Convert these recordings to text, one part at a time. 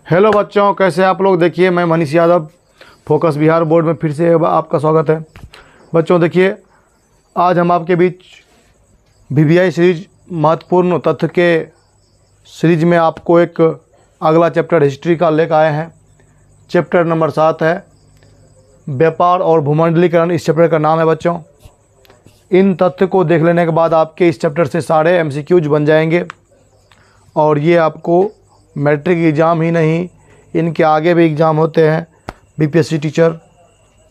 Hello बच्चों, कैसे आप लोग। देखिए, मैं मनीष यादव, फोकस बिहार बोर्ड में फिर से आपका स्वागत है। बच्चों देखिए, आज हम आपके बीच वीवीआई सीरीज महत्वपूर्ण तथ्य के सीरीज में आपको एक अगला चैप्टर हिस्ट्री का लेकर आए हैं। चैप्टर नंबर 7 है व्यापार और भूमंडलीकरण। इस चैप्टर का नाम है बच्चों। इन तथ्य को देख लेने के बाद आपके इस चैप्टर से सारे एमसीक्यूज बन जाएंगे और ये आपको मैट्रिक एग्ज़ाम ही नहीं, इनके आगे भी एग्ज़ाम होते हैं। बीपीएससी टीचर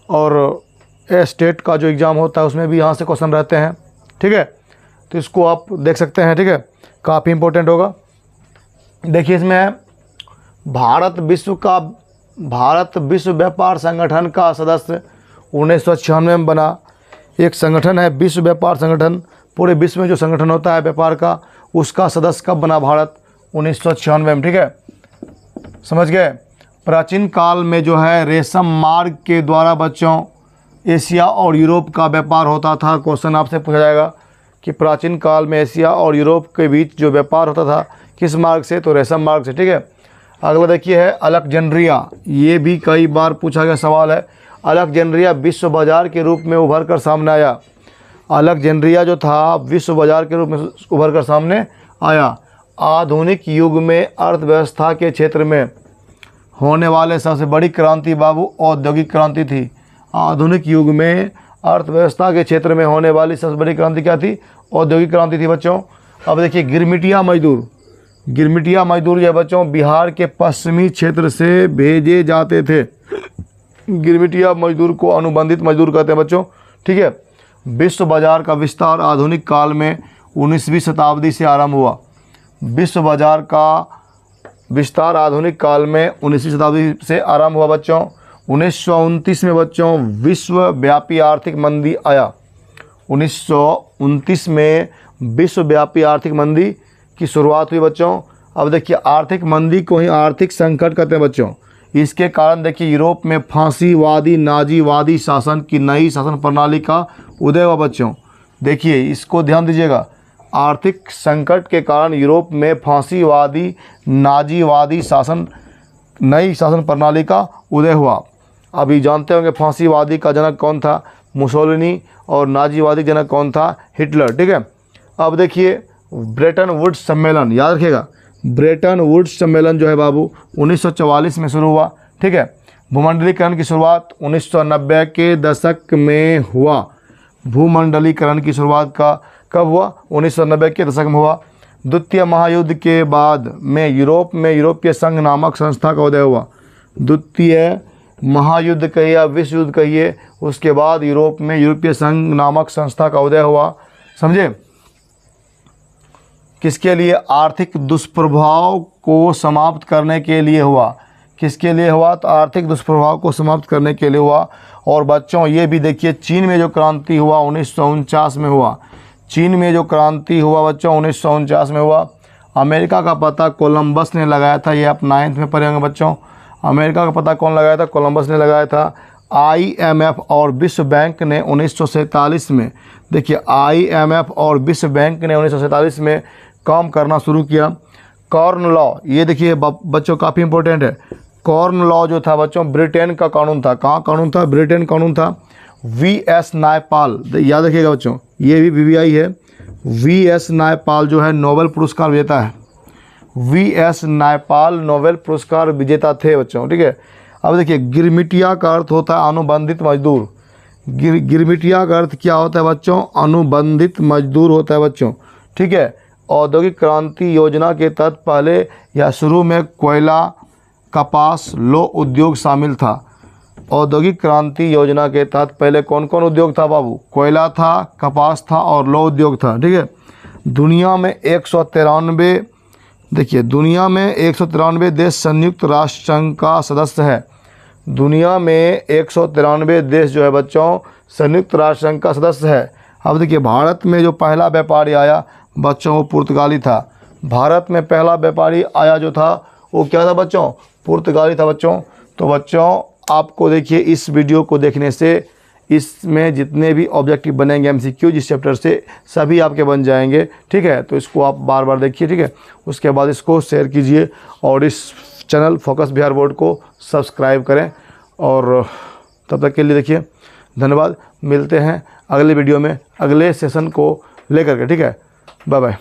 और स्टेट का जो एग्ज़ाम होता है उसमें भी यहाँ से क्वेश्चन रहते हैं। ठीक है, तो इसको आप देख सकते हैं। ठीक है, काफ़ी इम्पोर्टेंट होगा। देखिए, इसमें है भारत विश्व व्यापार संगठन का सदस्य 1996 में बना। एक संगठन है विश्व व्यापार संगठन। पूरे विश्व में जो संगठन होता है व्यापार का, उसका सदस्य कब बना भारत? 1996 में। ठीक है, समझ गए। प्राचीन काल में जो है रेशम मार्ग के द्वारा बच्चों एशिया और यूरोप का व्यापार होता था। क्वेश्चन आपसे पूछा जाएगा कि प्राचीन काल में एशिया और यूरोप के बीच जो व्यापार होता था किस मार्ग से? तो रेशम मार्ग से। ठीक है, अगला देखिए है अलेक्जेंड्रिया। ये भी कई बार पूछा गया सवाल है। अलेक्जेंड्रिया विश्व बाजार के रूप में उभर कर सामने आया। अलेक्जेंड्रिया जो था विश्व बाजार के रूप में उभर कर सामने आया। आधुनिक युग में अर्थव्यवस्था के क्षेत्र में होने वाले सबसे बड़ी क्रांति बाबू औद्योगिक क्रांति थी। आधुनिक युग में अर्थव्यवस्था के क्षेत्र में होने वाली सबसे बड़ी क्रांति क्या थी? औद्योगिक क्रांति थी बच्चों। अब देखिए, गिरमिटिया मजदूर जो बच्चों बिहार के पश्चिमी क्षेत्र से भेजे जाते थे। गिरमिटिया मजदूर को अनुबंधित मजदूर कहते हैं बच्चों। ठीक है, विश्व बाजार का विस्तार आधुनिक काल में 19वीं शताब्दी से आरंभ हुआ। विश्व बाजार का विस्तार आधुनिक काल में 19वीं शताब्दी से आरंभ हुआ बच्चों। 1929 में बच्चों विश्वव्यापी आर्थिक मंदी आया। 1929 में विश्वव्यापी आर्थिक मंदी की शुरुआत हुई बच्चों। अब देखिए, आर्थिक मंदी को ही आर्थिक संकट कहते हैं बच्चों। इसके कारण देखिए यूरोप में फांसीवादी नाजीवादी शासन की नई शासन प्रणाली का उदय हुआ बच्चों। देखिए, इसको ध्यान दीजिएगा। आर्थिक संकट के कारण यूरोप में फांसीवादी नाजीवादी नई शासन प्रणाली का उदय हुआ। अभी जानते होंगे फांसीवादी का जनक कौन था? मुसोलिनी। और नाजीवादी जनक कौन था? हिटलर। ठीक है, अब देखिए ब्रेटन वुड्स सम्मेलन, याद रखिएगा। ब्रेटन वुड्स सम्मेलन जो है बाबू 1944 में शुरू हुआ। ठीक है, भूमंडलीकरण की शुरुआत 1990 के दशक में हुआ। भूमंडलीकरण की शुरुआत का कब हुआ? 1990 के दशक में हुआ। द्वितीय महायुद्ध के बाद में यूरोप में यूरोपीय संघ नामक संस्था का उदय हुआ। द्वितीय महायुद्ध कहिए या विश्व युद्ध कहिए, उसके बाद यूरोप में यूरोपीय संघ नामक संस्था का उदय हुआ। समझे? किसके लिए? आर्थिक दुष्प्रभाव को समाप्त करने के लिए हुआ। किसके लिए हुआ? तो आर्थिक दुष्प्रभाव को समाप्त करने के लिए हुआ। और बच्चों ये भी देखिए, चीन में जो क्रांति हुआ 1949 में हुआ। चीन में जो क्रांति हुआ बच्चों 1949 में हुआ। अमेरिका का पता कोलंबस ने लगाया था। ये आप 9th में पढ़े होंगे बच्चों। अमेरिका का पता कौन लगाया था? कोलंबस ने लगाया था। IMF और विश्व बैंक ने 1947 में, देखिए IMF और विश्व बैंक ने 1947 में काम करना शुरू किया। कॉर्न लॉ, ये देखिए बच्चों काफ़ी इंपॉर्टेंट है। कॉर्न लॉ जो था बच्चों ब्रिटेन का कानून था। कहाँ कानून था? ब्रिटेन कानून था। VS नायपाल, याद रखिएगा बच्चों, ये भी VVI है। VS नायपाल जो है नोबेल पुरस्कार विजेता है। VS नायपाल नोबेल पुरस्कार विजेता थे बच्चों। ठीक है, अब देखिए गिरमिटिया का अर्थ होता है अनुबंधित मजदूर। गिरमिटिया का अर्थ क्या होता है बच्चों? अनुबंधित मजदूर होता है बच्चों। ठीक है, औद्योगिक क्रांति योजना के तहत पहले या शुरू में कोयला, कपास, लौह उद्योग शामिल था। औद्योगिक क्रांति योजना के तहत पहले कौन कौन उद्योग था बाबू? कोयला था, कपास था और लौह उद्योग था। ठीक है, दुनिया में 193, देखिए दुनिया में 193 देश संयुक्त राष्ट्र संघ का सदस्य है। दुनिया में 193 देश जो है बच्चों संयुक्त राष्ट्र संघ का सदस्य है। अब देखिए, भारत में जो पहला व्यापारी आया बच्चों वो पुर्तगाली था। भारत में पहला व्यापारी आया जो था वो क्या था बच्चों? पुर्तगाली था बच्चों। तो बच्चों आपको देखिए इस वीडियो को देखने से इसमें जितने भी ऑब्जेक्टिव बनेंगे एमसीक्यू जिस चैप्टर से सभी आपके बन जाएंगे। ठीक है, तो इसको आप बार बार देखिए। ठीक है, उसके बाद इसको शेयर कीजिए और इस चैनल फोकस बिहार बोर्ड को सब्सक्राइब करें। और तब तक के लिए देखिए धन्यवाद। मिलते हैं अगले वीडियो में अगले सेशन को लेकर के, ठीक है। Bye bye.